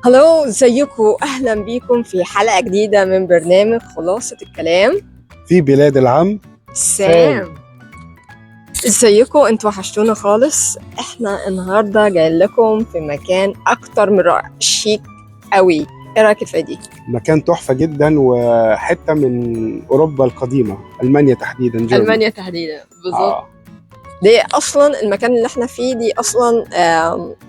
هلو، ازيكم؟ اهلا بيكم في حلقة جديدة من برنامج خلاصة الكلام. في بلاد العم سام. ازيكم؟ انتوا وحشتونا خالص. احنا النهاردة جايين لكم في مكان اكتر من رائع، شيك قوي. ايه رايك في دي؟ مكان تحفة جدا وحتة من أوروبا القديمة، ألمانيا تحديدا، جيرمان. المانيا تحديدا بالظبط. دي اصلا المكان اللي احنا فيه دي اصلا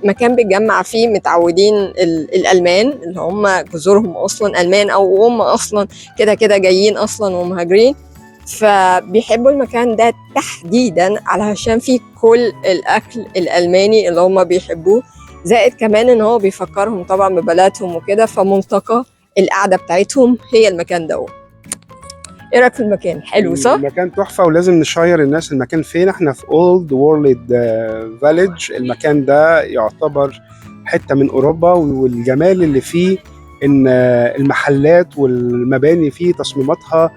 مكان بيتجمع فيه متعودين الالمان اللي هم جذورهم اصلا المان، او هم اصلا كده كده جايين اصلا ومهاجرين، فبيحبوا المكان ده تحديدا علشان فيه كل الاكل الالماني اللي هم بيحبوه، زائد كمان ان هو بيفكرهم طبعا ببلدهم وكده، فملتقى القعده بتاعتهم هي المكان ده. ايه رايك في المكان؟ حلو صح؟ المكان تحفة ولازم نشير الناس المكان فين. احنا في اولد وورلد فيليج. المكان ده يعتبر حتة من أوروبا، والجمال اللي فيه إن المحلات والمباني فيه تصميماتها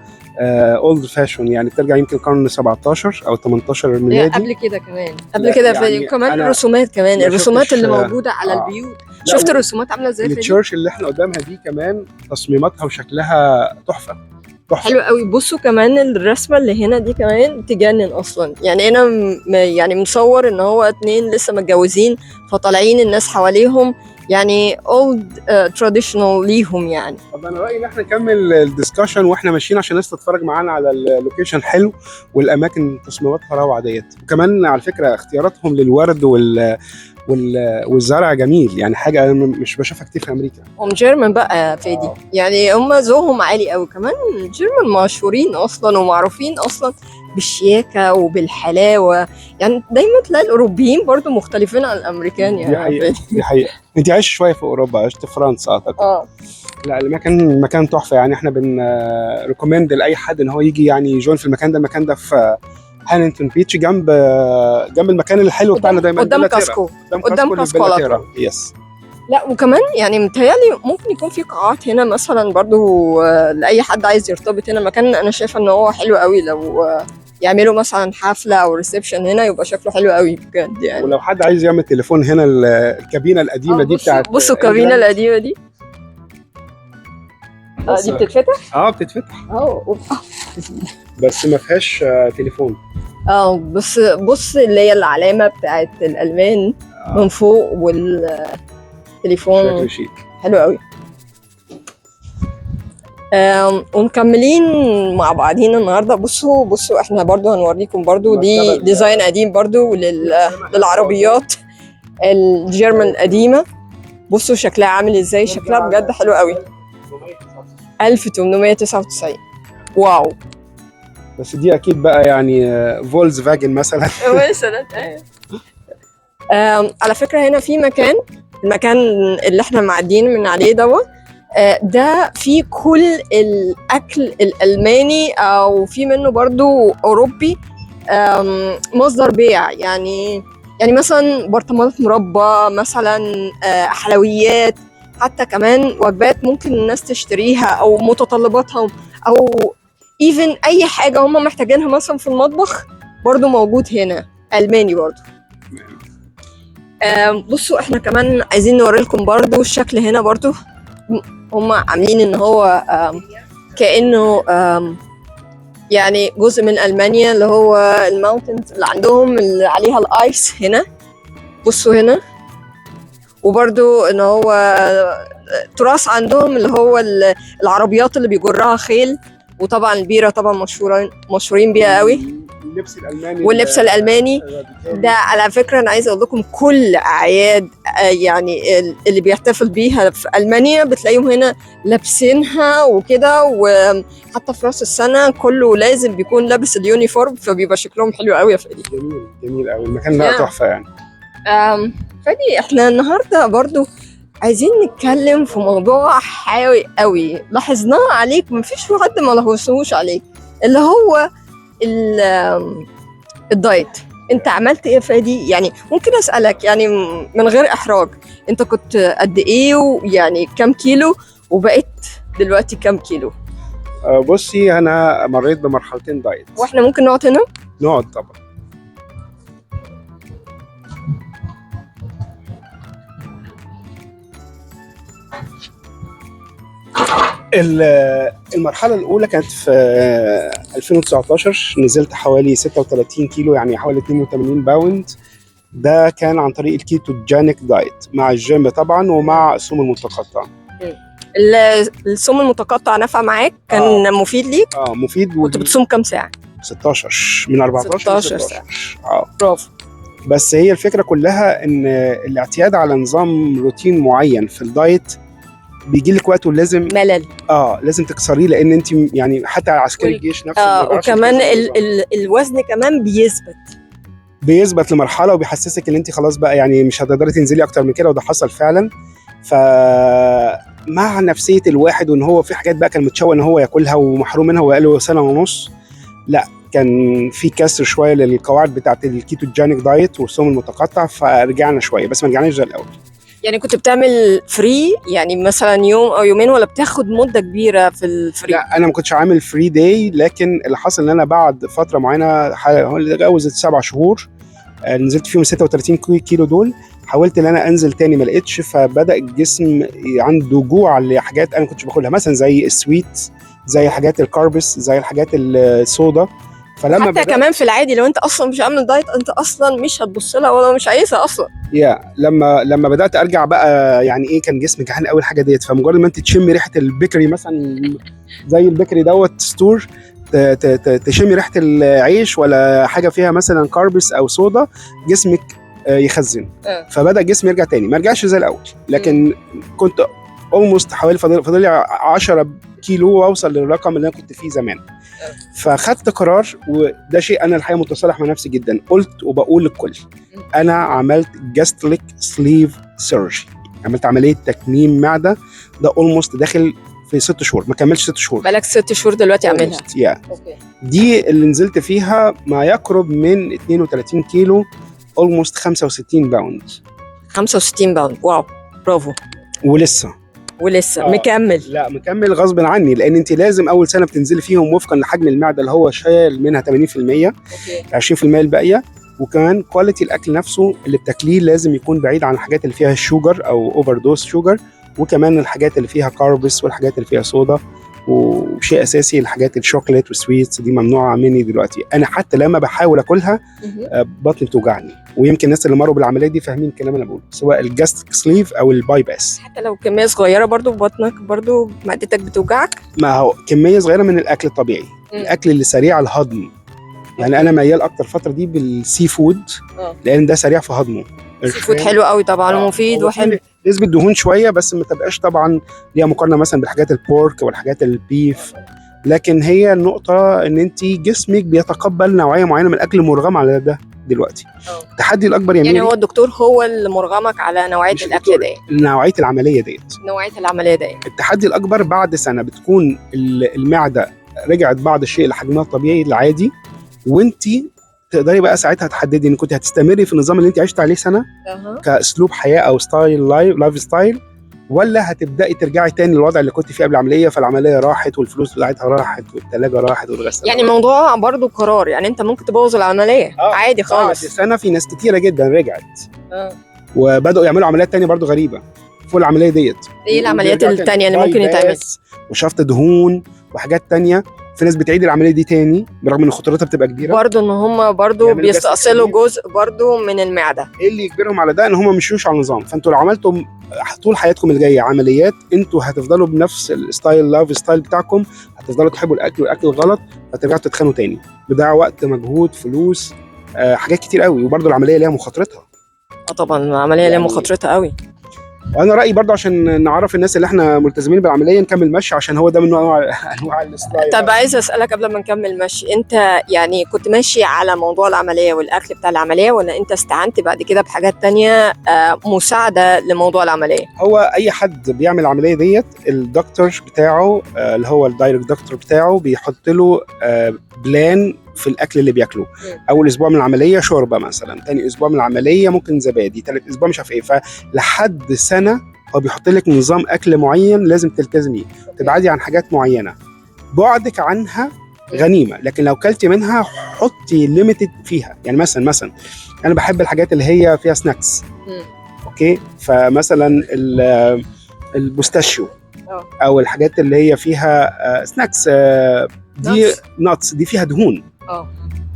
اولد فاشون، يعني ترجع يمكن القرن 17 أو 18 الميلادي. قبل كده كمان، قبل كده يعني كمان أنا الرسومات، كمان ما الرسومات شفتش اللي موجودة على البيوت. لا، شفت الرسومات عاملة ازاي في دي؟ التشيرش اللي احنا قدامها دي كمان تصميماتها وشكلها تحفة تحفة. حلو قوي. بصوا كمان الرسمة اللي هنا دي كمان تجنن اصلا. يعني انا يعني مصور ان هو اتنين لسه متجوزين فطالعين الناس حواليهم، يعني old traditional ليهم يعني. طب انا رايي ان احنا نكمل الدiscussion واحنا ماشيين عشان الناس تتفرج معانا على اللوكيشن حلو، والاماكن تصميماتها روعه ديت. وكمان على فكره اختياراتهم للورد والزرع جميل، يعني حاجه انا مش بشوفها كتير في امريكا. هم جيرمان بقى في دي، يعني هم ذوقهم عالي قوي. كمان جيرمان مشهورين اصلا ومعروفين اصلا بالشياكه وبالحلاوه. يعني دايما تلاقي الاوروبيين برضو مختلفين عن الامريكان. دي حقيقه دي حقيقه. انت عايش شويه في اوروبا، عشت في فرنسا اعتقد. لا، المكان تحفه، يعني احنا ريكومند لاي حد ان هو يجي يعني يجون في المكان ده. المكان ده في هانينغتون بيتش، جنب المكان الحلو بتاعنا دايما، قدام كاسكو. قدام كاسكو على طول. يس. لا وكمان يعني متهيألي ممكن يكون في قاعات هنا مثلا برضو لأي حد عايز يرتبط هنا. مكان أنا شايفة إن هو حلو قوي، لو يعملوا مثلا حفلة أو ريسبشن هنا يبقى شكله حلو قوي بجد يعني. ولو حد عايز يعمل تليفون هنا، الكابينة القديمة دي بتاعت بصوا الكابينة القديمة دي. دي بتتفتح؟ بتتفتح. بس ما فيهاش تليفون. بص اللي هي العلامة بتاعت الألمان من فوق، والتليفون شكله شيك حلو قوي. ومكملين مع بعضين النهارده. بصوا احنا برضو هنوريكم برضو دي ديزاين قديم برضو للعربيات الجيرمان القديمه. بصوا شكلها عامل ازاي، شكلها بجد حلو قوي. 1899. واو. بس دي اكيد بقى يعني فولكس فاجن مثلا. على فكره هنا في المكان اللي احنا معديين من عليه ده فيه كل الأكل الألماني، أو في منه برضو أوروبي، مصدر بيع يعني مثلا برطمانات مربى مثلا، حلويات، حتى كمان وجبات ممكن الناس تشتريها أو متطلباتهم، أو even أي حاجة هم محتاجينها مثلا في المطبخ برضو موجود هنا ألماني برضو. بصوا احنا كمان عايزين نوريلكم برضو الشكل هنا برضو. هم عاملين ان هو كأنه يعني جزء من ألمانيا، اللي هو الماونتنز اللي عندهم اللي عليها الآيس هنا. بصوا هنا. وبرضو ان هو تراث عندهم اللي هو العربيات اللي بيجرها خيل، وطبعا البيرة طبعا مشهورين بيها قوي، واللبس الألماني ده. على فكرة أنا عايزة أقول لكم كل أعياد يعني اللي بيحتفل بيها في ألمانيا بتلاقيهم هنا لابسينها وكده، وحتى في رأس السنة كله لازم بيكون لابس اليونيفورم، فبيبقى شكلهم حلو قوي يا فادي. جميل قوي المكان ده تحفة يعني. فادي احنا النهاردة برضو عايزين نتكلم في موضوع حيوي قوي لاحظناه عليك، مفيش حد ما لاحظوش عليك، اللي هو الدايت. انت عملت ايه يا فادي؟ يعني ممكن اسالك يعني من غير احراج، انت كنت قد ايه، ويعني كم كيلو، وبقيت دلوقتي كم كيلو؟ بصي انا مريت بمرحلتين دايت. واحنا ممكن نقعد هنا؟ نقعد طبعا. المرحله الاولى كانت في 2019، نزلت حوالي 36 كيلو، يعني حوالي 82 باوند. ده كان عن طريق الكيتوجينيك دايت مع الجيم طبعا ومع الصوم المتقطع. الصوم المتقطع نفع معاك؟ كان مفيد ليك؟ مفيد. كنت بتصوم كام ساعه؟ 16، من 14 16 ل ساعه. برافو. بس هي الفكره كلها ان الاعتياد على نظام روتين معين في الدايت بيجي لك وقت ولازم ملل. لازم تكسريه، لان انت يعني حتى عسكري الجيش نفسه وكمان الوزن كمان بيثبت لمرحله وبيحسسك ان انت خلاص بقى يعني مش هتقدري تنزلي اكتر من كده، وده حصل فعلا. فمع نفسيه الواحد وان هو في حاجات بقى كان متشوق ان هو ياكلها ومحروم منها وبقاله سنه ونص، لا كان في كسر شويه للقواعد بتاعت الكيتوجينيك دايت والصوم المتقطع، فرجعنا شويه بس ما رجعناش زي الاول. يعني كنت بتعمل فري يعني مثلا يوم او يومين، ولا بتاخد مده كبيره في الفري؟ لا انا ما كنتش عامل فري داي، لكن اللي حصل ان انا بعد فتره معينه جوزت 7 شهور نزلت فيهم 36 كيلو دول، حاولت ان انا انزل تاني ما لقيتش، فبدا الجسم عنده جوع لحاجات انا كنتش باكلها، مثلا زي السويت، زي حاجات الكاربس، زي الحاجات الصودا. فلما حتى كمان في العادي لو انت اصلا مش عامل دايت انت اصلا مش هتبص لها ولا مش عايزها اصلا. لما بدات ارجع بقى يعني ايه، كان جسمي جعان قوي الحاجه ديت، فمجرد ما انت تشمي ريحه البيكري مثلا زي البيكري دوت ستور، تشمي ريحه العيش ولا حاجه فيها مثلا كاربس او صودا، جسمك يخزن. فبدا جسمي يرجع تاني، ما رجعش زي الاول، لكن كنت اولموست حوالي فاضل لي 10 كيلو واوصل للرقم اللي انا كنت فيه زمان. فخدت قرار، وده شيء انا الحقيقه متصالح مع نفسي جدا، قلت وبقول للكل، انا عملت جاستريك سليف سيرجري، عملت عمليه تكميم معده، ده اولموست داخل في 6 شهور، ما كملش 6 شهور. بقالك 6 شهور دلوقتي عاملها؟ دي اللي نزلت فيها ما يقرب من 32 كيلو، اولموست 65 باوند. 65 باوند، واو برافو. ولسه مكمل؟ لا مكمل غصب عني، لان انت لازم اول سنه بتنزلي فيهم وفقا لحجم المعده اللي هو شايل منها 80%، 20% الباقيه. وكمان كواليتي الاكل نفسه اللي بتاكليه لازم يكون بعيد عن الحاجات اللي فيها الشوجر او اوفر دوز شوجر، وكمان الحاجات اللي فيها كاربس والحاجات اللي فيها صودا، وشيء اساسي الحاجات الشوكليت والسويتس دي ممنوعه مني دلوقتي. انا حتى لما بحاول اكلها بطني بتوجعني، ويمكن الناس اللي مروا بالعمليه دي فاهمين الكلام اللي بقوله، سواء الجاستريك سليف او الباي باس. حتى لو كميه صغيره برضو بطنك برضو معدتك بتوجعك؟ ما هو كميه صغيره من الاكل الطبيعي، الاكل اللي سريع الهضم. يعني انا ميال اكتر الفتره دي بالسي فود، لان ده سريع في هضمه. السي فود حلو قوي طبعا ومفيد وحلو، نسبه دهون شويه بس ما تبقاش طبعا ليها مقارنه مثلا بالحاجات البورك والحاجات البيف، لكن هي النقطه ان انت جسمك بيتقبل نوعيه معينه من الاكل مرغم على ده دلوقتي. التحدي الاكبر يعني هو الدكتور هو اللي مرغمك على نوعيه الاكل دي، نوعيه العمليه ديت. التحدي الاكبر بعد سنه بتكون المعده رجعت بعض الشيء لحجمها الطبيعي العادي، وانت تقدري بقى ساعتها تحددي ان كنت هتستمري في النظام اللي انت عشت عليه سنه كاسلوب حياه او لايف ستايل، ولا هتبداي ترجعي تاني للوضع اللي كنت فيه قبل العمليه، فالعمليه راحت والفلوس بتاعتها راحت والثلاجه راحت والغساله. يعني موضوع برضو قرار، يعني انت ممكن تبوظ العمليه عادي خالص. بعد سنه في ناس كتيره جدا رجعت وبداوا يعملوا عمليات تانية برضو غريبه فوق العمليه ديت. ايه العمليات التانية اللي ممكن يتعمل؟ وشفط دهون وحاجات تانية. في ناس بتعيد العمليه دي تاني برغم ان خطورتها بتبقى كبيره، برضه ان هم برضه بيستأصلوا جزء برضه من المعده. ايه اللي يجبرهم على ده؟ ان هم مشيوش على النظام. فانتوا لو عملتوا طول حياتكم الجايه عمليات، انتوا هتفضلوا بنفس الستايل لايف ستايل بتاعكم، هتفضلوا تحبوا الاكل والاكل الغلط، هترجعوا تتخانوا تاني، بضيع وقت مجهود فلوس، حاجات كتير قوي. وبرضه العمليه ليها مخاطرتها. طبعا العمليه ليها مخاطرتها قوي. وانا رايي برضو عشان نعرف الناس اللي احنا ملتزمين بالعمليه نكمل مشي، عشان هو ده من انواع الستايل. طب عايز اسالك قبل ما نكمل مشي، انت يعني كنت ماشي على موضوع العمليه والاكل بتاع العمليه، ولا انت استعنت بعد كده بحاجات تانية مساعده لموضوع العمليه؟ هو اي حد بيعمل العمليه ديت الدكتور بتاعه اللي هو الدايركت دكتور بتاعه بيحط له بلان في الاكل اللي بياكله. اول اسبوع من العمليه شوربه مثلا، تاني اسبوع من العمليه ممكن زبادي، تالت اسبوع مش عارف ايه، فلحد سنه هو بيحط لك نظام اكل معين لازم تلتزميه، تبعدي عن حاجات معينه، بعدك عنها غنيمه، لكن لو كلتي منها حطي ليميتد فيها. يعني مثلا انا بحب الحاجات اللي هي فيها سناكس، اوكي، فمثلا البوستاشيو او الحاجات اللي هي فيها سناكس، دي ناتس دي فيها دهون.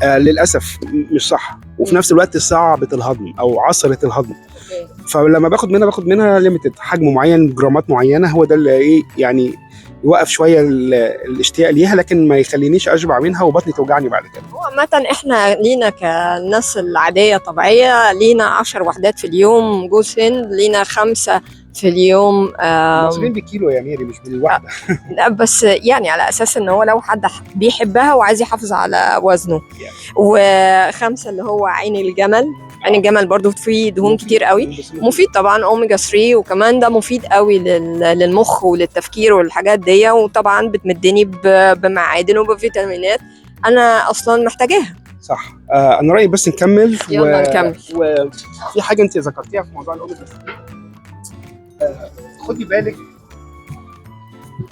للاسف مش صح، وفي نفس الوقت صعبه الهضم او عصره الهضم. فلما باخد منها ليميتد، حجم معين، جرامات معينه، هو ده اللي ايه يعني يوقف شويه الاشتياق ليها، لكن ما يخلينيش اشبع منها وبطني توجعني بعد كده. هو عامة احنا لينا كناس العادية طبيعية لينا 10 وحدات في اليوم جوز هند، لينا 5 في اليوم. مصريين بالكيلو يا ميري مش بالواحدة. لا بس يعني على اساس ان هو لو حد بيحبها وعايز يحافظ على وزنه. و5 اللي هو عين الجمل. عين الجمل برضو فيه دهون كتير قوي، مفيد طبعا، اوميجا 3، وكمان ده مفيد قوي للمخ وللتفكير والحاجات دي، وطبعا بتمدني بمعادن وبفيتامينات انا اصلا محتاجاها. صح. انا رايي بس نكمل. يلا نكمل. وفي حاجه انت ذكرتيها في موضوع الاوميجا 3، خدي بالك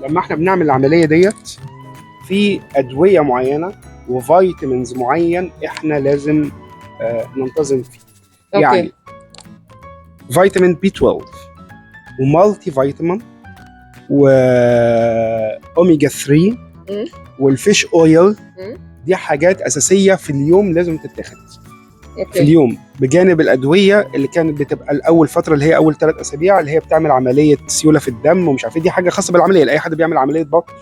لما احنا بنعمل العمليه ديت في ادويه معينه وفيتامينز معين احنا لازم ننتظم فيه. يعني فيتامين بي 12 ومالتي فيتامين واوميجا 3 والفيش اويل، دي حاجات اساسيه في اليوم لازم تتاخد في اليوم، بجانب الادويه اللي كانت بتبقى الاول فتره اللي هي اول 3 أسابيع اللي هي بتعمل عمليه سيوله في الدم ومش عارف ايه. دي حاجه خاصه بالعمليه، لاي حد بيعمل عمليه بطن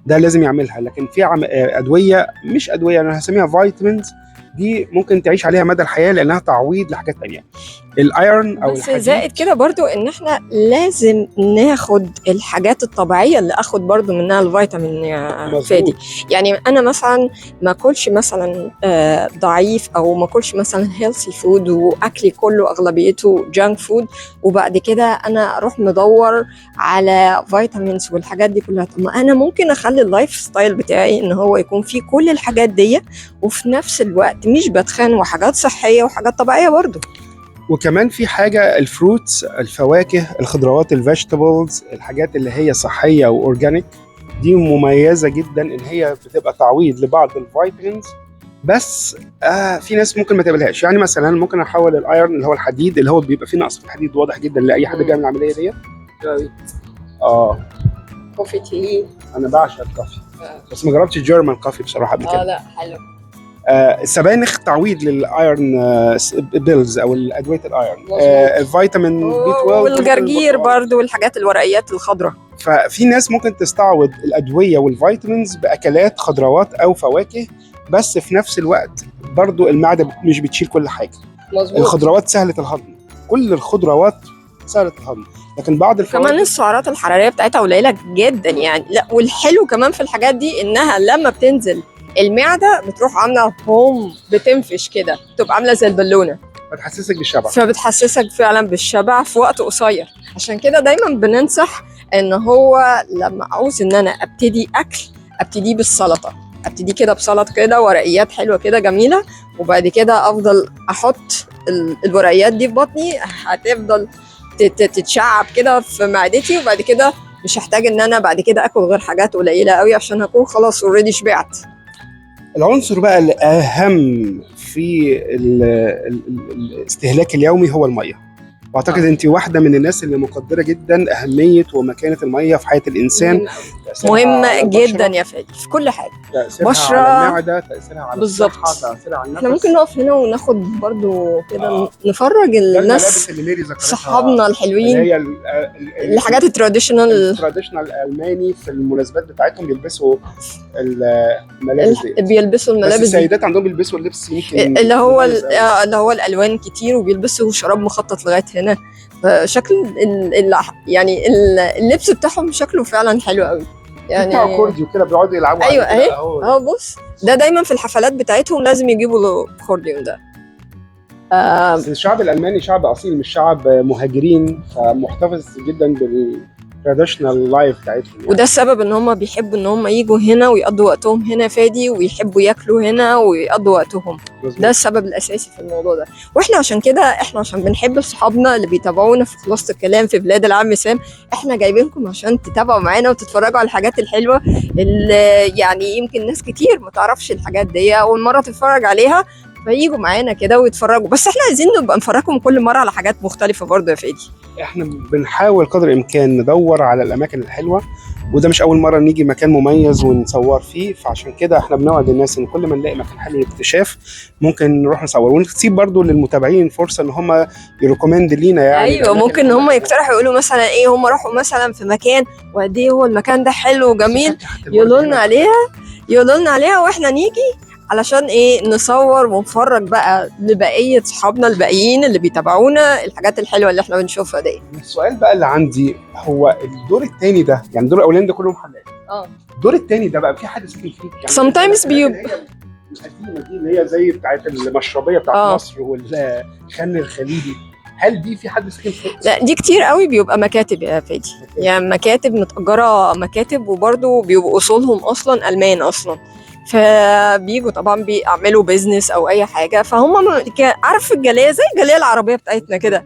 ده لازم يعملها. لكن في ادويه، مش ادويه، انا هسميها فيتامينز، دي ممكن تعيش عليها مدى الحياه لانها تعويض لحاجات تانية. الايرون او بس زائد كده برضو ان احنا لازم ناخد الحاجات الطبيعيه اللي اخد برضو منها الفيتامين يا فادي. يعني انا مثلا ما اكلش مثلا ضعيف، او ما اكلش مثلا هيلثي فود واكلي كله اغلبيته جانك فود، وبعد كده انا اروح مدور على فيتامينز والحاجات دي كلها. طب ما انا ممكن اخلي اللايف ستايل بتاعي ان هو يكون فيه كل الحاجات دي، وفي نفس الوقت مش بتخان، وحاجات صحيه وحاجات طبيعيه برضو. وكمان في حاجه الفروتس، الفواكه، الخضروات، الفيجيتابلز، الحاجات اللي هي صحيه واورجانيك، دي مميزه جدا ان هي بتبقى تعويض لبعض الفيتامينز. بس في ناس ممكن ما تقبلهاش. يعني مثلا ممكن احول الايرون اللي هو الحديد، اللي هو بيبقى فيه نقص في الحديد واضح جدا لاي حد بيعمل العمليه دي. كوفي تي، انا بعشق الكافي، بس ما جربتش الجيرمان كافي بصراحه قبل كده. لا حلو. السبانخ تعويض للايرون بيلز او ادويه الايرون. الفيتامين بي 12 والجرجير برضو والحاجات الورقيات الخضراء. ففي ناس ممكن تستعوض الادويه والفيتامينز باكلات خضروات او فواكه، بس في نفس الوقت برضو المعده مش بتشيل كل حاجه. مظبوط. الخضروات سهله الهضم، كل الخضروات سهله الهضم، لكن بعض الفواكه كمان السعرات الحراريه بتاعتها قليله جدا يعني. لا، والحلو كمان في الحاجات دي انها لما بتنزل المعده بتروح عامله بتنفش كده، بتبقى عامله زي البالونه، بتحسسك بالشبع، فبتحسسك فعلا بالشبع في وقت قصير. عشان كده دايما بننصح ان هو لما عاوز ان انا ابتدي اكل ابتدي بالسلطه، ابتدي كده بسلطه كده، ورقيات حلوه كده جميله، وبعد كده افضل احط الورقيات دي في بطني، هتفضل تتشعب كده في معدتي، وبعد كده مش هحتاج ان انا بعد كده اكل غير حاجات قليله قوي عشان هكون خلاص اوريدي شبعت. العنصر بقى الأهم في الاستهلاك اليومي هو المية. واعتقد انت واحده من الناس اللي مقدره جدا اهميه ومكانه الميه في حياه الانسان. مهمه جدا يا فادي في كل حاجه. تاثيرها بشرة على المعده، تاثيرها على الصحه، تاثيرها على النفس. احنا ممكن نقف هنا وناخد برضو كده نفرج الناس صحابنا الحلوين، هي الحاجات التراديشنال الالماني في المناسبات بتاعتهم بيلبسوا الملابس دي. بيلبسوا الملابس بس السيدات عندهم بيلبسوا اللبس يمكن اللي هو الالوان كتير، وبيلبسوا شراب مخطط لغايه هنا. شكل يعني اللبس بتاعهم شكله فعلا حلو قوي يعني. اكوردي وكده بيقعدوا يلعبوا. ايوه اهي بص، ده دايما في الحفلات بتاعتهم لازم يجيبوا له اكورديون ده. بس الشعب الالماني شعب اصيل، مش شعب مهاجرين، فمحتفظ جدا بالتراديشنال لايف بتاعتهم يعني. وده السبب ان هم بيحبوا ان هم يجوا هنا ويقضوا وقتهم هنا فادي، ويحبوا ياكلوا هنا ويقضوا وقتهم. ده السبب الاساسي في الموضوع ده. واحنا عشان كده، احنا عشان بنحب صحابنا اللي بيتابعونا في خلاصة الكلام في بلاد العم سام، احنا جايبينكم عشان تتابعوا معانا وتتفرجوا على الحاجات الحلوه اللي يعني يمكن ناس كتير ما تعرفش الحاجات دي، اول مره تتفرج عليها. فييجوا معانا كده ويتفرجوا، بس احنا عايزين نبقى نفرجهم كل مره على حاجات مختلفه برضه يا فادي. احنا بنحاول قدر الامكان ندور على الاماكن الحلوه، وده مش اول مره نيجي مكان مميز ونصور فيه، فعشان كده احنا بنوعد الناس ان كل ما نلاقي مكان حلو للاكتشاف ممكن نروح نصور، ونسيب برضو للمتابعين فرصه ان هم يريكومند لينا يعني. ايوه ممكن ان هم يقترحوا يقولوا مثلا ايه، هم راحوا مثلا في مكان وقد ايه هو المكان ده حلو وجميل، يقولوا لنا عليها واحنا نيجي علشان ايه نصور ونفرج بقى لبقيه اصحابنا الباقيين اللي بيتابعونا الحاجات الحلوه اللي احنا بنشوفها دي. السؤال بقى اللي عندي هو الدور الثاني ده، يعني الدور الاولاني ده كله محلات، الدور الثاني ده بقى في حد ساكن فيه؟ يعني sometimes القديمه دي اللي هي زي بتاعت المشربيه بتاعت مصر والخان الخليلي، هل دي في حد ساكن فيه؟ لا دي كتير قوي بيبقى مكاتب يا فادي، يعني مكاتب متأجرة مكاتب، وبرضه بيبقوا أصولهم أصلا ألمان أصلا، فبيجوا طبعا بيعملوا بيزنس أو أي حاجة، فهم عارف الجالية زي الجالية العربية بتاعتنا كده.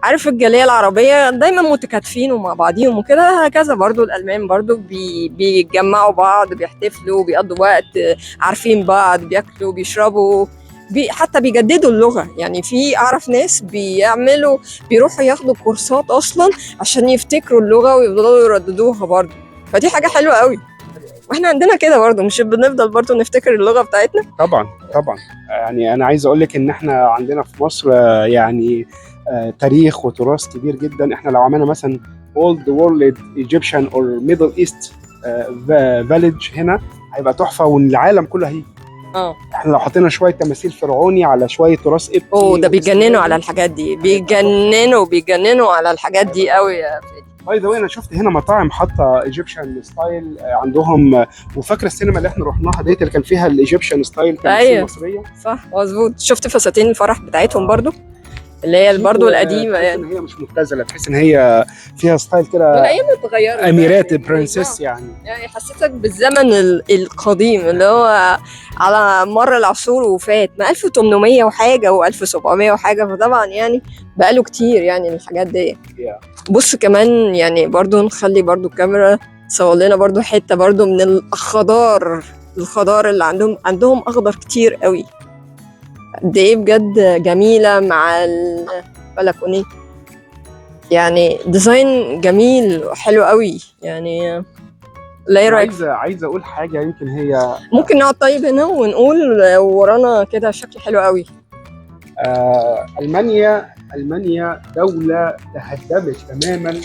عارف الجالية العربية دايما متكاتفين ومع بعضيهم وكده، هكذا برضو الألمان برضو بيجمعوا بعض، بيحتفلوا، بيقضوا وقت عارفين بعض، بياكلوا بيشربوا، حتى بيجددوا اللغة. يعني في أعرف ناس بيروحوا ياخدوا كورسات أصلا عشان يفتكروا اللغة ويفضلوا يرددوها برضو، فدي حاجة حلوة قوي. واحنا عندنا كده برضو، مش بنفضل برضو نفتكر اللغة بتاعتنا؟ طبعا طبعا. يعني أنا عايز أقول لك إن احنا عندنا في مصر يعني تاريخ وتراث كبير جدا. احنا لو عملنا مثلا Old World Egyptian or Middle East Village هنا هيبقى تحفة، والعالم كله هيجي. احنا لو حطينا شويه تماثيل فرعوني على شويه تراث قبطي، ده بيجننوا على الحاجات دي، بيجننوا على الحاجات دي قوي يا فادي. باي ذا واي انا شفت هنا مطاعم حاطه ايجيبشن ستايل عندهم، وفاكره السينما اللي احنا رحناها ديت اللي كان فيها الايجيبشن ستايل تماثيل مصريه. صح مظبوط. شفت فساتين الفرح بتاعتهم برضو اللي هي برضو القديمه، يعني هي مش مبتذله، تحس ان هي فيها ستايل كده الايام اتغيرت، اميرات برنسس يعني حسيتك بالزمن القديم اللي هو على مر العصور وفات، ما 1800 وحاجه و1700 وحاجه، فطبعا يعني بقاله كتير يعني الحاجات دي. بص كمان يعني برضو نخلي برضو الكاميرا تصور لنا برضو حته برضو من الخضار اللي عندهم اخضر كتير قوي، قد ايه بجد جميله مع البلكونيه، يعني ديزاين جميل وحلو قوي يعني. لا ايه رايك؟ عايز اقول حاجه يمكن هي ممكن نقعد طيب هنا ونقول ورانا كده شكل حلو قوي. ألمانيا دولة تهدمت تماما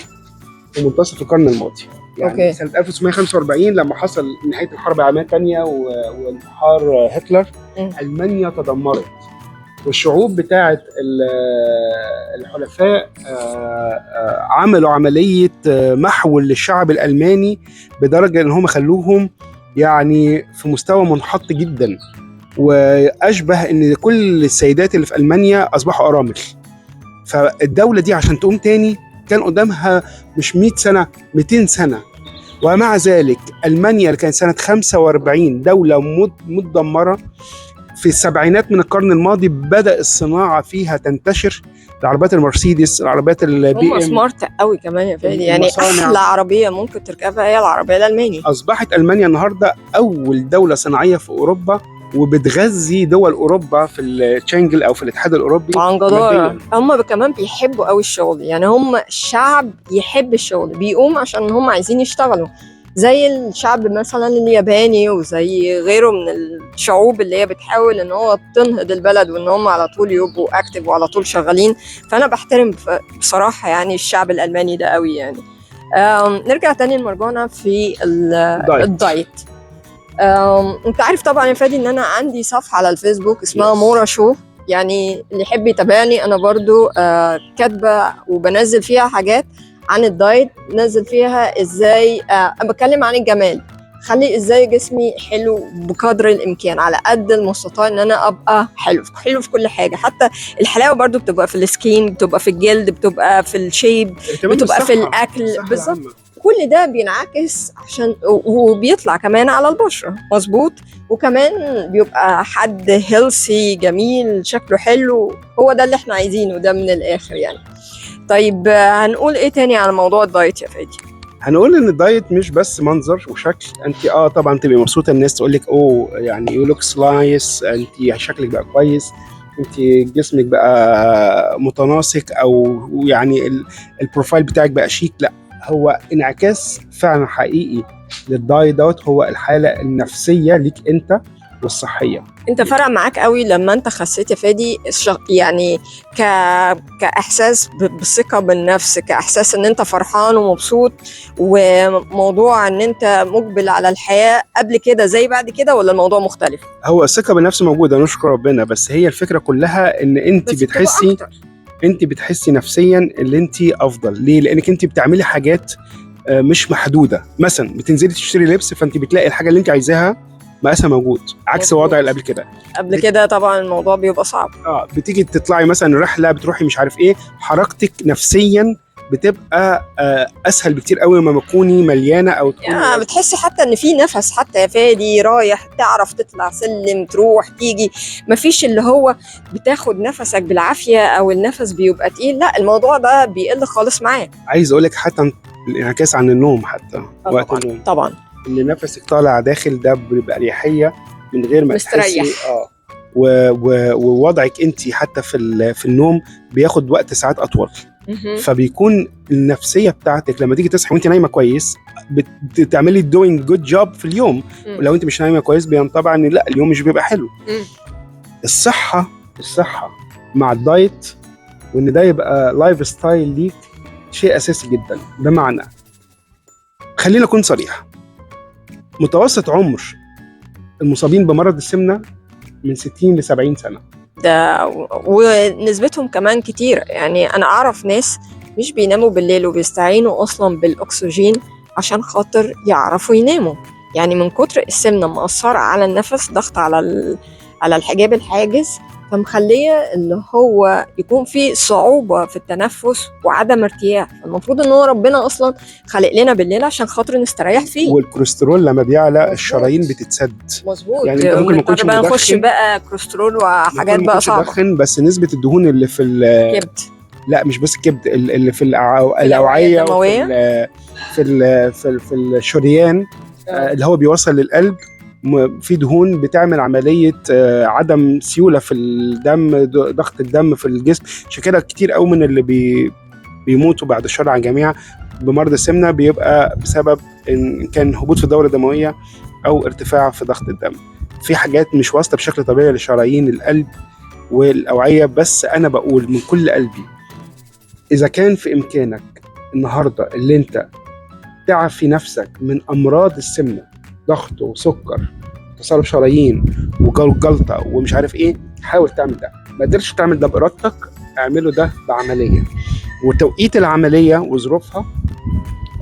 في منتصف القرن الماضي، يعني سنة 1945 لما حصل نهاية الحرب العالمية الثانية وانتحار هتلر، ألمانيا تدمرت، والشعوب بتاعت الحلفاء عملوا عملية محو للشعب الألماني بدرجة إن هم خلوهم يعني في مستوى منحط جدا، واشبه ان كل السيدات اللي في المانيا اصبحوا ارامل. فالدوله دي عشان تقوم تاني كان قدامها مش 100 سنه 200 سنه، ومع ذلك المانيا اللي كانت سنه 45 دوله متدمره، في السبعينات من القرن الماضي بدا الصناعه فيها تنتشر، العربيات المرسيدس، العربيات البي ام. سمارت قوي كمان يا فادي، يعني احلى عربيه ممكن تركبها هي العربيه الالماني. اصبحت المانيا النهارده اول دوله صناعيه في اوروبا، وبتغذي دول اوروبا في الشنجل او في الاتحاد الاوروبي عن جدارة. هم كمان بيحبوا قوي الشغل، يعني هم الشعب يحب الشغل، بيقوم عشان هم عايزين يشتغلوا، زي الشعب مثلا الياباني وزي غيره من الشعوب اللي هي بتحاول ان هو تنهض البلد وان هم على طول يبقوا اكتف وعلى طول شغالين. فانا بحترم بصراحة يعني الشعب الالماني ده قوي يعني. نرجع تاني لمرجونا في الدايت. انت عارف طبعا يا فادي ان انا عندي صفحة على الفيسبوك اسمها مورا شو، يعني اللي يحب يتابعني انا برضو كاتبة وبنزل فيها حاجات عن الدايت، نزل فيها ازاي بتكلم عن الجمال، خلي ازاي جسمي حلو بقدر الامكان على قد المستطاع ان انا ابقى حلو في كل حاجه، حتى الحلاوه برضو بتبقى في السكين، بتبقى في الجلد، بتبقى في الشيب، بتبقى في الاكل بالظبط. كل ده بينعكس عشان وبيطلع كمان على البشره مظبوط، وكمان بيبقى حد هيلثي جميل شكله حلو، هو ده اللي احنا عايزينه ده من الاخر يعني. طيب هنقول ايه تاني على موضوع الدايت يا فادي؟ هنقول ان الدايت مش بس منظر وشكل. انت طبعا تبقي مبسوطه، الناس تقول لك اوه يعني يو لوكس نايس، انت شكلك بقى كويس، انت جسمك بقى متناسق، او يعني البروفايل بتاعك بقى شيك. لا، هو انعكاس فعلا حقيقي للدايت دوت، هو الحاله النفسيه ليك انت والصحيه. انت فرق معاك قوي لما انت خسيت يا فادي يعني ك... كاحساس بالثقه بالنفس، كاحساس ان انت فرحان ومبسوط، وموضوع ان انت مقبل على الحياه قبل كده زي بعد كده، ولا الموضوع مختلف؟ هو الثقه بالنفس موجوده نشكر ربنا، بس هي الفكره كلها ان انت بس بتبقى بتحسي، اكتر. انت بتحسي نفسيا اللي انت افضل. ليه؟ لانك انت بتعملي حاجات مش محدوده. مثلا بتنزلي تشتري لبس، فانت بتلاقي الحاجه اللي انت عايزاها مقاسها موجود، عكس مظبوط. الوضع اللي قبل كده. قبل كده طبعا الموضوع بيبقى صعب. بتيجي تطلعي مثلا رحله، بتروحي مش عارف ايه، حركتك نفسيا بتبقى اسهل بكتير قوي لما تكوني مليانه او تكوني بتحسي حتى ان في نفس، حتى يا فادي رايح تعرف تطلع سلم تروح تيجي، مفيش اللي هو بتاخد نفسك بالعافيه او النفس بيبقى تقيل، لا الموضوع ده بيقل خالص معاك. عايز اقول لك حتى الانعكاس عن النوم، حتى وقت النوم طبعا اللي نفسك طالع داخل ده بيبقى اريحيه من غير ما مستريح. تحسي. ووضعك انت حتى في النوم بياخد وقت ساعات اطول. فبيكون النفسيه بتاعتك لما تيجي تصحي وانت نايمه كويس بتعملي دوينج جود جوب في اليوم. ولو انت مش نايمه كويس بينطبع ان لا، اليوم مش بيبقى حلو. الصحه مع الدايت، وان ده يبقى لايف ستايل ليك، شيء اساسي جدا. بمعنى، خلينا اكون صريح، متوسط عمر المصابين بمرض السمنه من 60 ل 70 سنه. ده ونسبتهم كمان كتير، يعني انا اعرف ناس مش بيناموا بالليل وبيستعينوا اصلا بالاكسجين عشان خاطر يعرفوا يناموا، يعني من كتر السمنه مأثره على النفس، ضغط على الحجاب الحاجز، فمخليه اللي هو يكون في صعوبه في التنفس وعدم ارتياح. المفروض ان هو ربنا اصلا خلق لنا بالليل عشان خاطر نستريح فيه. والكوليسترول لما بيعلى الشرايين بتتسد. مظبوط. يعني انت ممكن ما تكونش بقى نخش مدخن، بقى كوليسترول وحاجات بقى صعبه، بس نسبه الدهون اللي في كبد، لا مش بس الكبد، اللي في الاوعيه الدمويه، في الشريان اللي هو بيوصل للقلب، في دهون بتعمل عمليه عدم سيوله في الدم، ضغط الدم في الجسم. عشان كده كتير قوي من اللي بيموتوا بعد الشر عن جميع بمرض السمنه بيبقى بسبب ان كان هبوط في الدوره الدمويه او ارتفاع في ضغط الدم. في حاجات مش واصله بشكل طبيعي لشرايين القلب والاوعيه. بس انا بقول من كل قلبي، اذا كان في امكانك النهارده اللي انت تعفي نفسك من امراض السمنه، ضغط وسكر تصلب شرايين وجلطه ومش عارف ايه، حاول تعمل ده. ما قدرتش تعمل ده بارادتك، اعمله ده بعمليه. وتوقيت العمليه وظروفها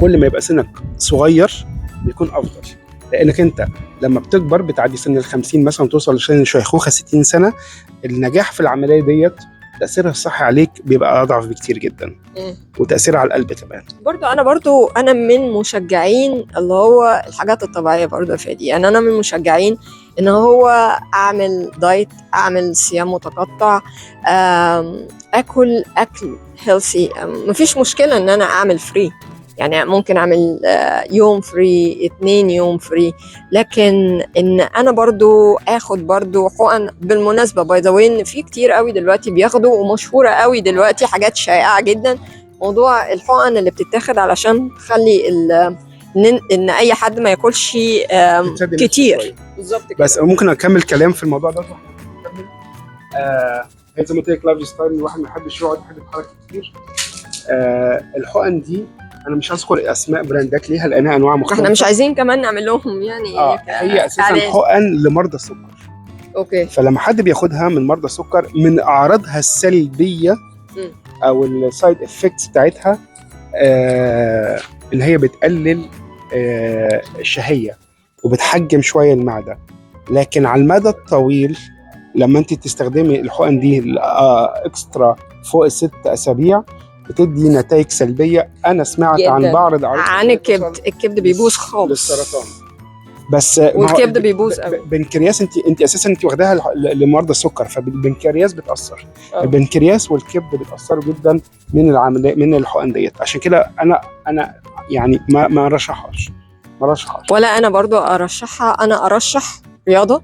كل ما يبقى سنك صغير بيكون افضل، لانك انت لما بتكبر بتعدي سن ال50 مثلا توصل لسن الشيخوخه 60 سنه، النجاح في العمليه ديت تاثيرها الصحي عليك بيبقى اضعف بكتير جدا. وتاثيرها على القلب كمان. انا من مشجعين اللي هو الحاجات الطبيعيه برضه يا فادي، يعني انا من مشجعين ان هو اعمل دايت، اعمل صيام متقطع، اكل هيلثي. مفيش مشكله ان انا اعمل فري، يعني ممكن اعمل يوم فري، 2 يوم فري، لكن ان انا برضو اخد برضو حقن. بالمناسبه باي ذا واي ان في كتير قوي دلوقتي بياخدوا، ومشهوره قوي دلوقتي، حاجات شائعه جدا، موضوع الحقن اللي بتتاخد علشان تخلي ان اي حد ما ياكلش كتير. بالظبط كده. بس ممكن اكمل كلام في الموضوع ده. زي ما قلت لك لايف ستايل، الواحد ما يحبش يقعد، يحب يتحرك كتير. الحقن دي انا مش هذكر اسماء براندات ليها لانها انواع مختلفه، احنا مش عايزين كمان نعمل لهم يعني هي اساسا حقن لمرضى السكر. اوكي. فلما حد بياخدها من مرضى السكر، من اعراضها السلبيه او السايد افكتس بتاعتها ان هي بتقلل الشهيه وبتحجم شويه المعده. لكن على المدى الطويل لما انت تستخدمي الحقن دي اكسترا فوق ال6 أسابيع بتدي نتائج سلبيه. انا سمعت جداً عن بعض عن الكبد بيبوظ خالص للسرطان. بس ما هو والكبد بيبوظ قوي. بنكرياس انت اساسا انت واخداها لمرضى السكر، فالبنكرياس بتاثر. البنكرياس والكبد بيتاثروا جدا من العمليه من الحقن ديت. عشان كده انا يعني ما رشحهاش ولا انا برضو ارشحها. انا ارشح رياضه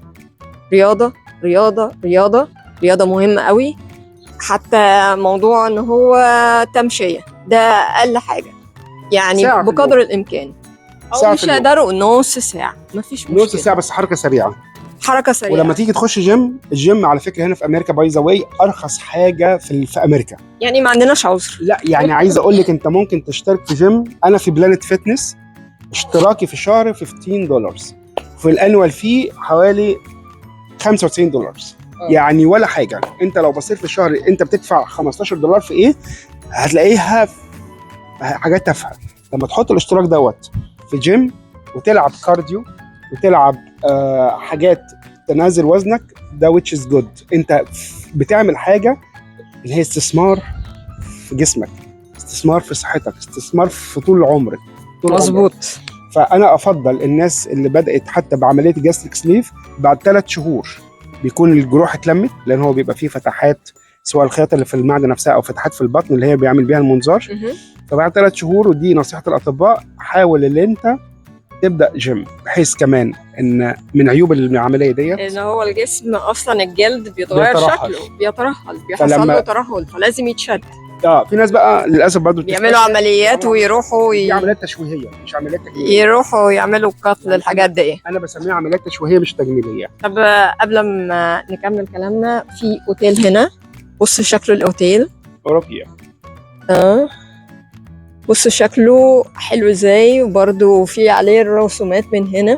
رياضه رياضه رياضه رياضه مهمه قوي. حتى موضوع ان هو تمشيه ده اقل حاجه يعني بقدر الامكان، او مش هيقدروا نص ساعه، مفيش مشكله، نص ساعه بس حركه سريعه. ولما تيجي تخش الجيم على فكره هنا في امريكا باي ذا واي ارخص حاجه في امريكا. يعني ما عندناش عذر. لا يعني عايز اقول لك انت ممكن تشترك في جيم. انا في بلانت فيتنس اشتراكي في الشهر $15، في الانوال فيه حوالي $95. يعني ولا حاجه. انت لو بصيت في الشهر انت بتدفع $15 في ايه؟ هتلاقيها في حاجات تافهه. لما تحط الاشتراك دوت في جيم وتلعب كارديو وتلعب حاجات تنازل وزنك، ده which is good. انت بتعمل حاجه اللي هي استثمار في جسمك، استثمار في صحتك، استثمار في طول عمرك. مظبوط. فانا افضل الناس اللي بدات حتى بعمليه جاستريك سليف بعد 3 شهور بيكون الجروح اتلمت، لان هو بيبقى فيه فتحات سواء الخياطه اللي في المعده نفسها او فتحات في البطن اللي هي بيعمل بيها المنظار. فبعد 3 شهور، ودي نصيحه الاطباء، حاول ان انت تبدا جيم، بحيث كمان ان من عيوب العمليه ديت ان هو الجسم اصلا الجلد بيتغير شكله، بيترهل، بيحصل له ترهل، فلازم يتشد. في ناس بقى للاسف برضو بيعملوا عمليات ويروحوا دي عمليات تشويهيه مش عمليات تجميليه، يروحوا يعملوا قتل الحاجات دي. انا بسميها عمليات تشويهيه مش تجميليه. طب قبل ما نكمل كلامنا، في اوتيل هنا، بص شكل الاوتيل اوروبيا. بص شكله حلو ازاي، وبرده في عليه الرسومات من هنا،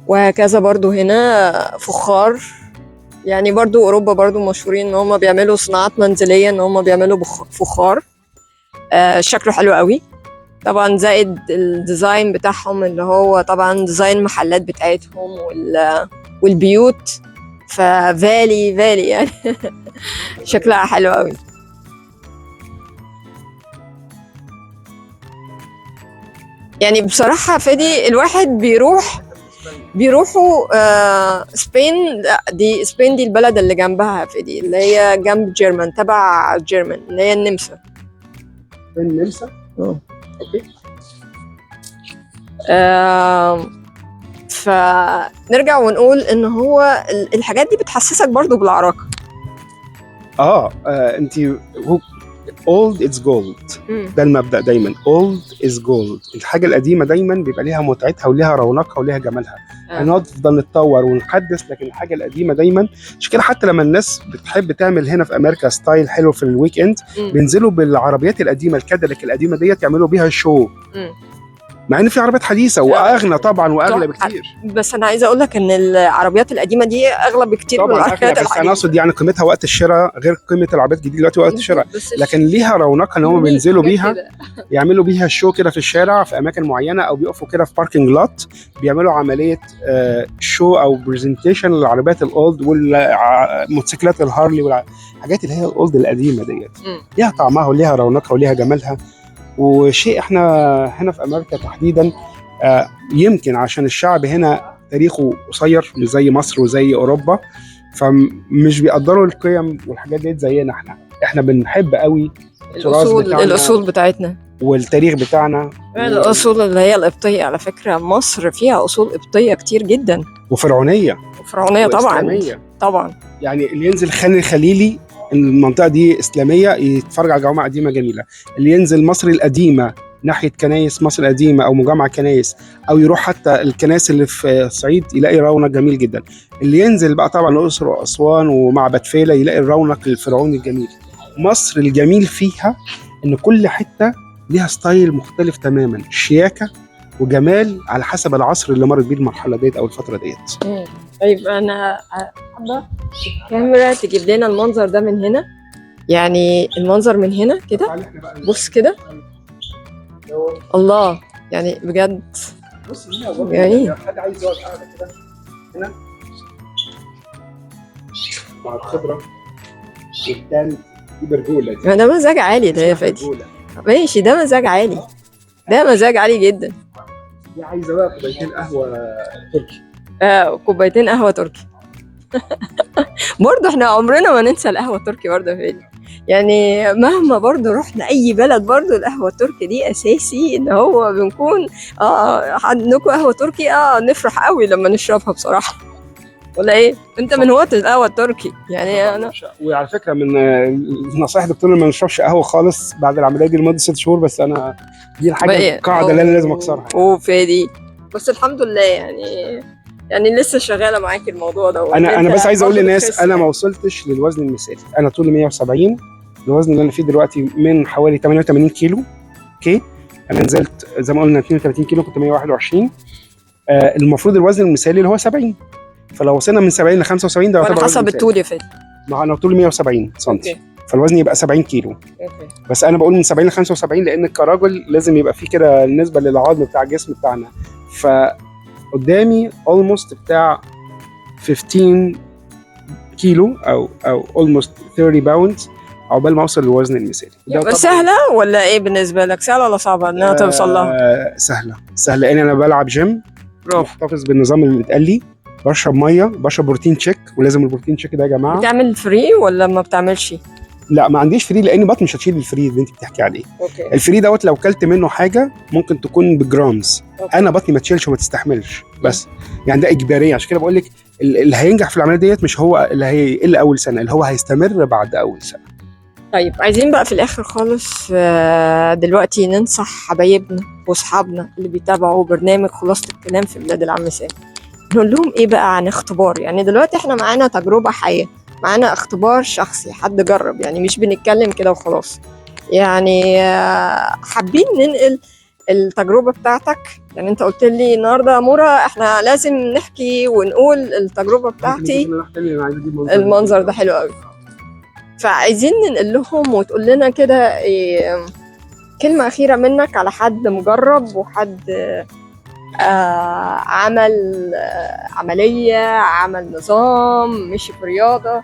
وهكذا برضو هنا فخار. يعني برضو اوروبا برضو مشهورين ان هم بيعملوا صناعات منزليه، ان هم بيعملوا فخار. شكله حلو قوي طبعا، زائد الديزاين بتاعهم اللي هو طبعا ديزاين المحلات بتاعتهم والبيوت. ففالي يعني شكلها حلو قوي. يعني بصراحه فادي الواحد بيروحوا سبين. دي سبين، دي البلد اللي جنبها فادي، اللي هي جنب جيرمان، تبع جيرمان، اللي هي النمسا. النمسا؟ اوكي. فنرجع ونقول ان هو الحاجات دي بتحسسك برضو بالعراقه. انت old is gold. ده المبدأ دايما، old is gold. الحاجة القديمة دايما بيبقى ليها متعتها وليها رونقها وليها جمالها. هنفضل نتطور ونحدث، لكن الحاجة القديمة دايما. مش كده حتى لما الناس بتحب تعمل هنا في أمريكا ستايل حلو في الويك اند، بينزلوا بالعربيات القديمة، الكاديلاك القديمة ديت، يعملوا بيها شو. مع ان في عربيات حديثه واغنى طبعا واغلى بكتير. بس انا عايزه اقول لك ان العربيات القديمه دي اغلى بكتير من العربيات الحديثه. بس انا اقصد يعني قيمتها وقت الشراء غير قيمه العربيات الجديده دلوقتي وقت الشراء، لكن ليها رونقها ان هم بينزلوا بيها يعملوا بيها شو كده في الشارع في اماكن معينه، او بيقفوا كده في باركنج لوت بيعملوا عمليه شو او برزنتيشن للعربيات الاولد والموتوسيكلات الهارلي والحاجات اللي هي الاولد القديمه ديت. ليها طعمها وليها رونقها وليها جمالها. وشيء احنا هنا في امريكا تحديدا يمكن عشان الشعب هنا تاريخه قصير مش زي مصر وزي اوروبا، فمش بيقدروا القيم والحاجات دي زينا. احنا بنحب قوي الاصول بتاعتنا والتاريخ بتاعنا، الاصول اللي هي القبطيه. على فكره مصر فيها اصول قبطيه كتير جدا، وفرعونيه طبعا. يعني اللي ينزل خان الخليلي المنطقه دي اسلاميه يتفرج على جوامع قديمه جميله. اللي ينزل مصر القديمه ناحيه كنايس مصر القديمه او مجمع كنايس، او يروح حتى الكنائس اللي في الصعيد يلاقي رونق جميل جدا. اللي ينزل بقى طبعا الاقصر واسوان ومعبد فيلة يلاقي الرونق الفرعوني الجميل. مصر الجميل فيها ان كل حته ليها ستايل مختلف تماما، شياكه وجمال على حسب العصر اللي مرت بيه المرحله ديت او الفتره ديت. طيب انا حابه الكاميرا تجيب لنا المنظر ده من هنا، يعني المنظر من هنا كده، بص كده، الله يعني بجد. بص هنا يعني حد عايز يقعد قاعده كده هنا مع الخضره والتلج، دي برجوله دي. ده مزاج عالي ده يا فادي. ماشي، ده مزاج عالي، ده مزاج عالي جدا. دي عايزه بقى كوبايتين قهوه تركي. كوبايتين قهوه تركي. برضه احنا عمرنا ما ننسى القهوه التركي برضه فين. يعني مهما برضه رحنا اي بلد برضه القهوه التركي دي اساسي، ان هو بنكون عندكم قهوه تركي نفرح قوي لما نشربها بصراحه. ولا ايه؟ انت من هواة القهوه التركي يعني. انا وعلى فكره من نصائح دكتور ما نشربش قهوه خالص بعد العمليه دي لمده 6 شهور، بس انا دي الحاجه القاعده اللي انا لازم اكسرها. وفي دي بس الحمد لله يعني لسه شغاله معاكي الموضوع ده. انا بس عايز اقول للناس انا ما وصلتش للوزن المثالي. انا طولي 170، الوزن اللي انا فيه دلوقتي من حوالي 88 كيلو. اوكي، انا نزلت زي ما قلنا 32 كيلو، كنت 121. المفروض الوزن المثالي اللي هو 70، فلو وصلنا من 70 ل 75 ده يعتبر حسب الطول يا فادي. ما انا طولي 170 سم، فالوزن يبقى 70 كيلو. بس انا بقول من 70 ل 75 لان كراجل لازم يبقى فيه كده بالنسبه للعظم بتاع الجسم بتاعنا. فقدامي almost بتاع 15 كيلو او almost 30 باوندز عقبال ما اوصل للوزن المثالي. بس سهله ولا ايه بالنسبه لك؟ سهله ولا صعبه انها توصل لها؟ سهله لان انا بلعب جيم، محتفظ بالنظام اللي اتقال لي، بشرب ميه، بشرب بروتين تشيك، ولازم البروتين تشيك ده يا جماعه. بتعمل فري ولا ما بتعملش؟ لا ما عنديش فري لان بطني مش هتشيل الفري اللي انت بتحكي عليه. أوكي. الفري دوت لو كلت منه حاجه ممكن تكون بجرامز. أوكي. انا بطني ما تشيلش وما تستحملش، بس يعني ده اجباري. عشان كده بقول لك اللي هينجح في العمليه ديت مش هو اللي هيقل اول سنه، اللي هو هيستمر بعد اول سنه. طيب عايزين بقى في الاخر خالص دلوقتي ننصح حبايبنا واصحابنا اللي بيتابعوا برنامج خلاصة الكلام في بلاد العم سامي، نقول لهم ايه بقى عن اختبار؟ يعني دلوقتي احنا معانا تجربة حية، معانا اختبار شخصي، حد جرب، يعني مش بنتكلم كده وخلاص. يعني حابين ننقل التجربة بتاعتك. يعني انت قلت لي النهارده يا مورا احنا لازم نحكي ونقول التجربة بتاعتي، المنظر ده حلو قوي. فعايزين ننقل لهم وتقول لنا كده كلمة أخيرة منك على حد مجرب وحد عمل عملية، عمل نظام، مشي في رياضة.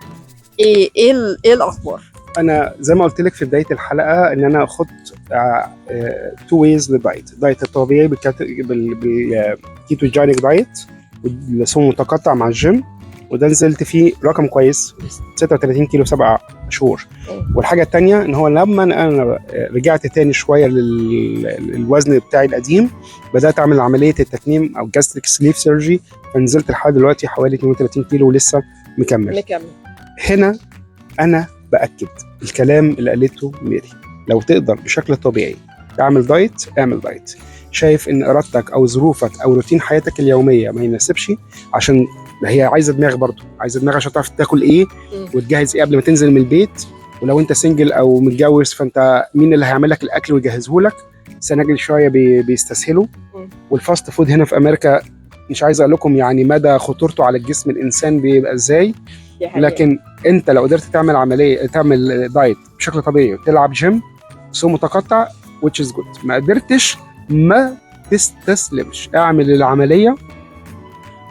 ايه الأخبار؟ أنا زي ما قلت لك في بداية الحلقة إن أنا خدت 2 ways للدايت. الدايت الطبيعي بالكيتوجينيك دايت والصوم متقطع مع الجيم، وده نزلت فيه رقم كويس 36 كيلو 7 شهور. والحاجة التانية ان هو لما انا رجعت تاني شوية للوزن بتاعي القديم بدأت اعمل عملية التكميم او جاستريك سليف سيرجي، فنزلت لحد دلوقتي حوالي 32 كيلو ولسه مكمل. هنا انا بأكد الكلام اللي قالته ميري، لو تقدر بشكل طبيعي تعمل دايت اعمل دايت. شايف ان ارادتك او ظروفك او روتين حياتك اليومية ما يناسبش، عشان هي عايزه دماغ برضه، عايزه دماغ عشان تعرف تاكل ايه وتجهز ايه قبل ما تنزل من البيت. ولو انت سنجل او متجوز فانت مين اللي هيعمل لك الاكل ويجهزه لك؟ سنجل شويه بيستسهلوا. والفاست فود هنا في امريكا مش عايز اقول لكم يعني مدى خطورته على الجسم الانسان بيبقى ازاي. لكن انت لو قدرت تعمل عمليه، تعمل دايت بشكل طبيعي وتلعب جيم صوم متقطع which is good، ما قدرتش ما تستسلمش، اعمل العمليه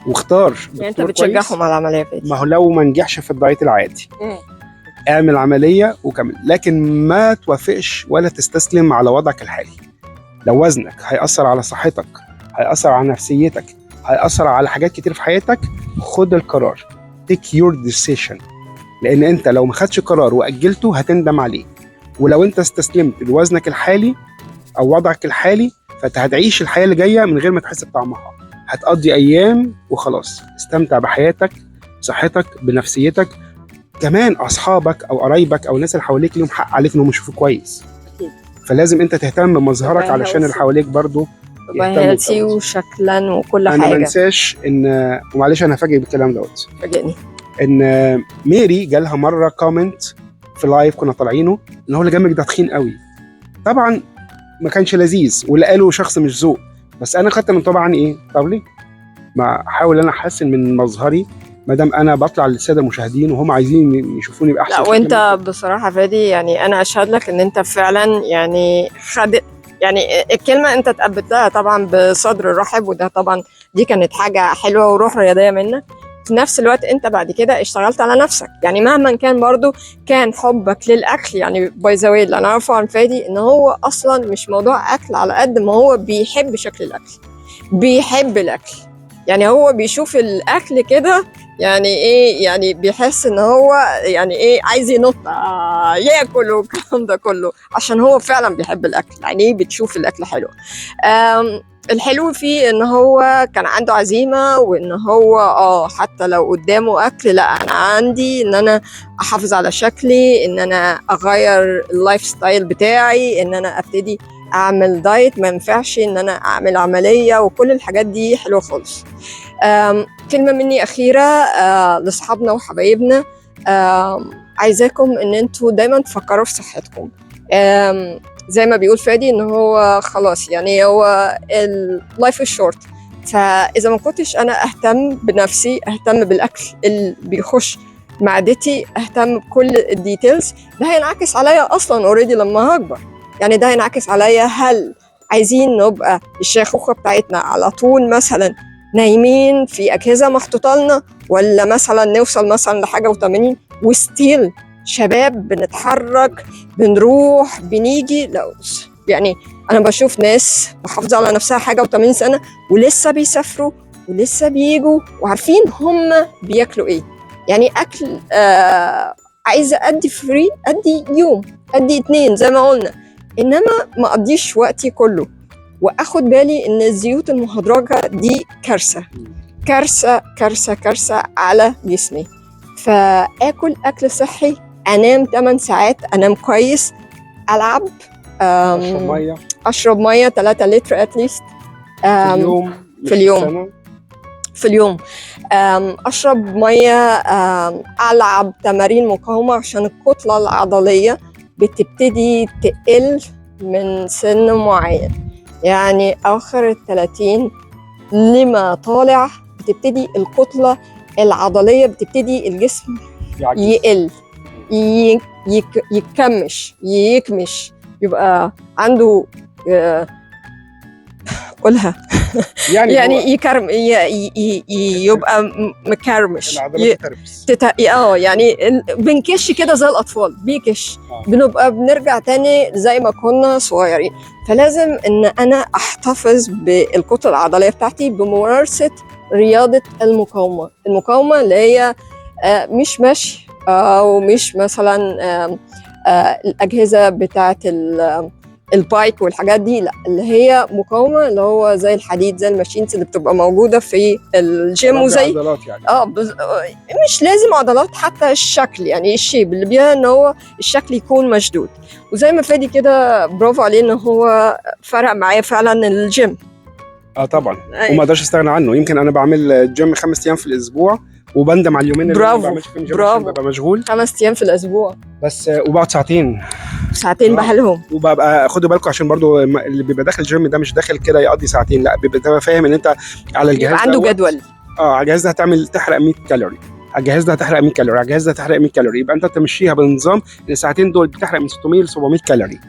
واختار. يعني انت بتشجعهم على العمليه فاتي؟ ما هو لو ما نجحش في الدايت العادي اعمل عمليه وكمل، لكن ما توافقش ولا تستسلم على وضعك الحالي. لو وزنك هيأثر على صحتك، هيأثر على نفسيتك، هيأثر على حاجات كتير في حياتك، خد القرار. take your decision، لان انت لو ما خدش قرار واجلته هتندم عليه. ولو انت استسلمت لوزنك الحالي او وضعك الحالي فانت هتعيش الحياه اللي جايه من غير ما تحس بطعمها، هتقضي ايام وخلاص. استمتع بحياتك، بصحتك، بنفسيتك. كمان اصحابك او قرايبك او الناس اللي حواليك ليهم حق عليك انهم يشوفوا كويس. اكيد. فلازم انت تهتم بمظهرك علشان اللي حواليك برضو يهتموا وشكلا وكل حاجه. انا ما انساش ان، ومعلش انا هفاجئ بالكلام دوت، فاجئني ان ميري جالها مره كومنت في لايف كنا طالعينه ان هو اللي جنبك ده تخين قوي. طبعا ما كانش لذيذ واللي قاله شخص مش ذوق، بس انا خدت من طبعا ايه، طب ليه ما احاول انا احسن من مظهري ما دام انا بطلع للساده المشاهدين وهم عايزين يشوفوني باحسن. لا وانت بصراحه فادي يعني انا اشهد لك ان انت فعلا يعني يعني الكلمه انت تقبلتها طبعا بصدر رحب، وده طبعا دي كانت حاجه حلوه وروح رياضيه منك. في نفس الوقت انت بعد كده اشتغلت على نفسك، يعني مهما كان برضو كان حبك للاكل. يعني باي ذا واي اللي انا عارفه عن فادي ان هو اصلا مش موضوع اكل على قد ما هو بيحب شكل الاكل، بيحب الاكل. يعني هو بيشوف الاكل كده يعني ايه، يعني بيحس ان هو يعني ايه عايز ينط ياكل والكلام ده كله، عشان هو فعلا بيحب الاكل، يعني بتشوف الاكل حلو. الحلو فيه ان هو كان عنده عزيمه، وان هو حتى لو قدامه اكل، لا انا عندي ان انا احافظ على شكلي، ان انا اغير اللايف ستايل بتاعي، ان انا ابتدي اعمل دايت، ما ينفعش ان انا اعمل عمليه، وكل الحاجات دي حلوه خالص. كلمه مني اخيره لاصحابنا وحبايبنا، عايزاكم ان انتوا دايما تفكروا في صحتكم. زي ما بيقول فادي ان هو خلاص، يعني هو اللايف شورت، فاذا ما كنتش انا اهتم بنفسي، اهتم بالاكل اللي بيخش معدتي، اهتم بكل الديتيلز، ده هينعكس عليا اصلا اوريدي لما هكبر. يعني ده هينعكس عليا، هل عايزين نبقى الشيخوخه بتاعتنا على طول مثلا نايمين في اجهزه محطوطه لنا، ولا مثلا نوصل مثلا لحاجه و80 وستيل شباب بنتحرك بنروح بنيجي؟ لا، يعني انا بشوف ناس محافظه على نفسها حاجه و80 سنه ولسه بيسافروا ولسه بيجوا وعارفين هم بياكلوا ايه. يعني اكل عايزه ادي فري، ادي يوم، ادي 2 زي ما قلنا، انما ما اقضيش وقتي كله واخد بالي ان الزيوت المهدرجه دي كارثه كارثه كارثه كارثه على جسمي. فاكل اكل صحي، انام 8 ساعات، انام كويس، العب، اشرب ميه 3 لتر اتليست في اليوم، في اليوم في اليوم، اشرب ميه، العب تمارين مقاومه، عشان الكتله العضليه بتبتدي تقل من سن معين، يعني اخر ال30 لما طالع بتبتدي الكتله العضليه، بتبتدي الجسم يقل، يكمش، يبقى عنده قولها يعني يكرم، يبقى مكرمش، يعني بنكش كده زي الاطفال بيكش، بنبقى بنرجع تاني زي ما كنا صغيرين. فلازم ان انا احتفظ بالكتله العضليه بتاعتي بممارسه رياضه المقاومه اللي هي مش مشي او مش مثلا الاجهزه بتاعه البايك والحاجات دي، لا، اللي هي مقاومه، اللي هو زي الحديد، زي الماشينز اللي بتبقى موجوده في الجيم، وزي عضلات يعني. مش لازم عضلات، حتى الشكل، يعني الشيب اللي بيها ان هو الشكل يكون مشدود. وزي ما فادي كده برافو عليه ان هو فرق معايا فعلا الجيم. طبعا، وما اقدرش استغنى عنه. يمكن انا بعمل جيم 5 ايام في الاسبوع، وبندم على اليومين اللي انا ما بعملش فيهم جيم عشان ببقى مشغول. 5 ايام في الاسبوع بس، وبقعد ساعتين بحالهم. وببقى خدوا بالكم، عشان برضو اللي بيبقى داخل الجيم ده مش داخل كده يقضي ساعتين، لا، بيبقى فاهم ان انت على الجهاز عنده جدول. على الجهاز ده تحرق 100 كالوري، على الجهاز ده هتحرق 100 كالوري، على الجهاز ده هتحرق 100 كالوري، يبقى انت تمشيها بنظام الساعتين دول بتحرق من 600 ل 700 كالوري.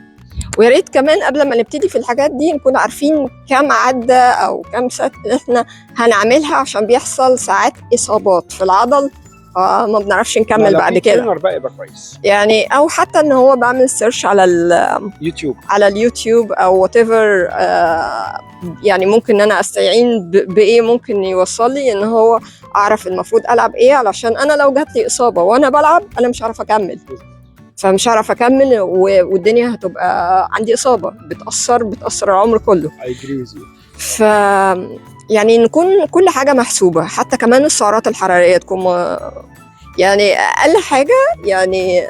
ويا ريت كمان قبل ما نبتدي في الحاجات دي نكون عارفين كم عدة او كم ست احنا هنعملها، عشان بيحصل ساعات اصابات في العضل ما بنعرفش نكمل بعد كده. بقى يبقى كويس يعني، او حتى ان هو بعمل سيرش على اليوتيوب او وات ايفر، يعني ممكن ان انا استعين بايه ممكن يوصل لي ان هو اعرف المفروض العب ايه، علشان انا لو جات لي اصابه وانا بلعب انا مش هعرف اكمل، فمش هعرف اكمل، والدنيا هتبقى عندي اصابه بتاثر العمر كله. ف يعني نكون كل حاجه محسوبه، حتى كمان السعرات الحراريه تكون يعني اقل حاجه، يعني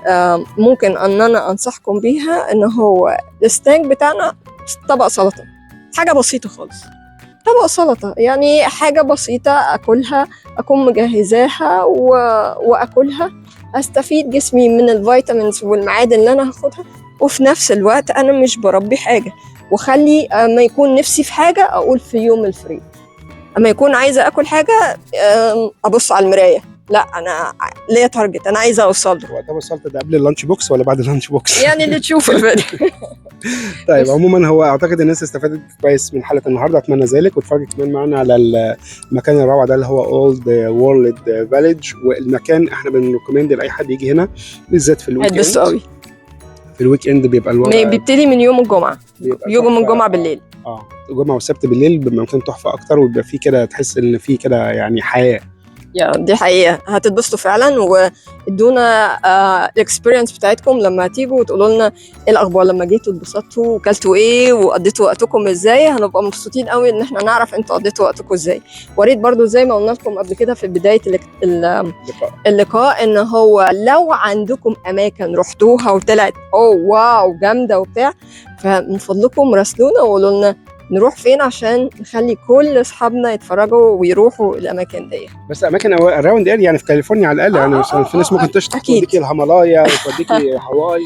ممكن ان انا انصحكم بيها ان هو السناك بتاعنا طبق سلطه، حاجه بسيطه خالص، طبق سلطه، يعني حاجه بسيطه اكلها، اكون مجهزاها واكلها، استفيد جسمي من الفيتامينز والمعادن اللي انا هاخدها، وفي نفس الوقت انا مش بربي حاجه. وخلي ما يكون نفسي في حاجه اقول في يوم الفري، اما يكون عايزه اكل حاجه ابص على المرايه، لا انا ليا تارجت انا عايزه اوصل له. طب وصلت ده قبل اللانش بوكس ولا بعد اللانش بوكس؟ يعني اللي تشوفه. طيب، عموما هو اعتقد الناس استفادت كويس من حلقه النهارده، اتمنى ذلك، واتفرجوا كمان معانا على المكان الروعه ده اللي هو اولد وورلد فاليج، والمكان احنا بنريكومند لاي حد يجي هنا بالذات في الويكند. هتبسطوا قوي. في الويك اند بيبقى الوضع بيبتدي من يوم الجمعه، بيبقى يوم تحفة. الجمعه بالليل. الجمعه والسبت بالليل بيبقى مكان تحفه اكتر، ويبقى فيه كده تحس ان فيه كده يعني حياه. دي حقيقة هتتبسطوا فعلا، وادونا الاكسبيرينس بتاعتكم لما هتيجوا وتقولوا لنا ايه الاخبار لما جيتوا اتبسطتوا وكلتوا ايه وقضيتوا وقتكم ازاي. هنبقى مبسوطين قوي ان احنا نعرف انتوا قضيتوا وقتكم ازاي. وريت برضو زي ما قلنا لكم قبل كده في بداية اللقاء ان هو لو عندكم اماكن رحتوها وطلعت واو جامدة وبتاع، فمن فضلكم راسلونا وقولوا لنا نروح فين عشان نخلي كل اصحابنا يتفرجوا ويروحوا الاماكن دي. بس اماكن اراوند اريا يعني في كاليفورنيا على الاقل، يعني مثلا في ناس ممكن تشتغل أكيد. توديكي الهيمالايا وتوديكي هاواي.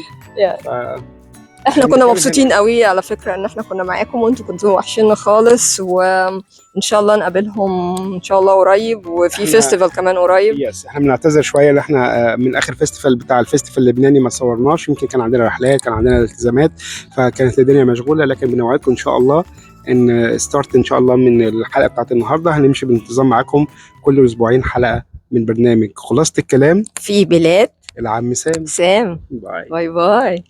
احنا كنا مبسوطين قوي على فكرة ان احنا كنا معاكم، وانتوا كنتوا وحشينا خالص، وان شاء الله نقابلهم ان شاء الله قريب، وفي فيستيفال كمان قريب. احنا بنعتذر شويه ان احنا من اخر فيستيفال بتاع الفيستيفال اللبناني ما صورناش، يمكن كان عندنا رحلات، كان عندنا التزامات، فكانت الدنيا مشغوله، لكن بنوعدكم ان شاء الله ان ستارت ان شاء الله من الحلقه بتاعت النهارده هنمشي بانتظام معاكم كل اسبوعين حلقه من برنامج خلاصة الكلام في بلاد العم سام. سام. باي. باي باي.